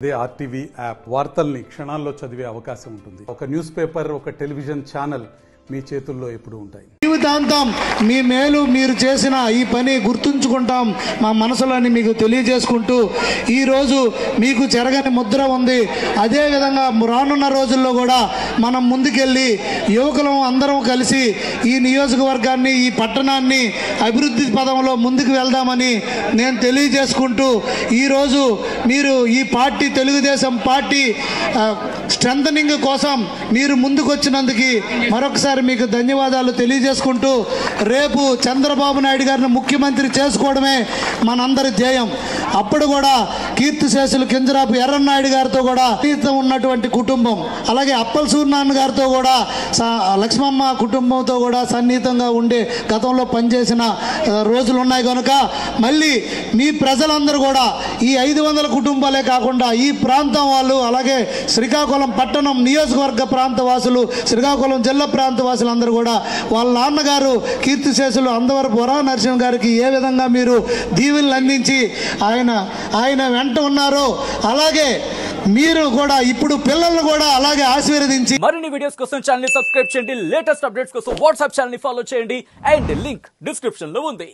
అదే RTV app వార్తల్ని క్షణాల్లో చదివే అవకాశం ఉంటుంది. ఒక న్యూస్ పేపర్, ఒక టెలివిజన్ ఛానల్ మీ చేతుల్లో ఎప్పుడూ ఉంటాయి. జీవితాంతం మీ మేలు మీరు చేసిన ఈ పని గుర్తుంచుకుంటాం మా మనసులోని మీకు తెలియజేసుకుంటూ ఈరోజు మీకు చెరగని ముద్ర ఉంది. అదేవిధంగా రానున్న రోజుల్లో కూడా మనం ముందుకెళ్ళి యువకులం అందరం కలిసి ఈ నియోజకవర్గాన్ని, ఈ పట్టణాన్ని అభివృద్ధి పదంలో ముందుకు వెళ్దామని నేను తెలియజేసుకుంటూ ఈరోజు మీరు ఈ పార్టీ, తెలుగుదేశం పార్టీ స్ట్రెంథనింగ్ కోసం మీరు ముందుకు వచ్చినందుకు మరొకసారి మీకు ధన్యవాదాలు తెలియజేసుకుంటూ రేపు చంద్రబాబు నాయుడు గారిని ముఖ్యమంత్రి చేసుకోవడమే మనందరి ధ్యేయం. అప్పుడు కూడా కీర్తిశేషులు కింజరాపు ఎర్రన్నాయుడు గారితో కూడా ఉన్నటువంటి కుటుంబం, అలాగే అప్పల సూర్యనారాయణ గారితో కూడా, లక్ష్మమ్మ కుటుంబంతో కూడా సన్నిహితంగా ఉండే గతంలో పనిచేసిన రోజులు ఉన్నాయి కనుక మళ్ళీ మీ ప్రజలందరూ కూడా ఈ 500 కుటుంబాలే కాకుండా ఈ ప్రాంతం వాళ్ళు, అలాగే శ్రీకాకుళం పట్టణం నియోజకవర్గ ప్రాంత వాసులు, శ్రీకాకుళం జిల్లా ప్రాంత వాసులందరూ కూడా వాళ్ళ నాన్నగారు కీర్తిశేషులు అందవరపు వరా నరసింహ గారికి ఏ విధంగా మీరు దీవెనలు అందించి ఆయన వెంట ఉన్నారో అలాగే మీరు కూడా ఇప్పుడు పిల్లలను కూడా అలాగే ఆశీర్వదించి మరిన్ని వీడియోస్ కోసం ఛానల్ ని సబ్స్క్రైబ్ చేయండి. లేటెస్ట్ అప్డేట్స్ కోసం వాట్సాప్ ఛానల్ ని ఫాలో చేయండి. అండ్ లింక్ డిస్క్రిప్షన్ లో ఉంది.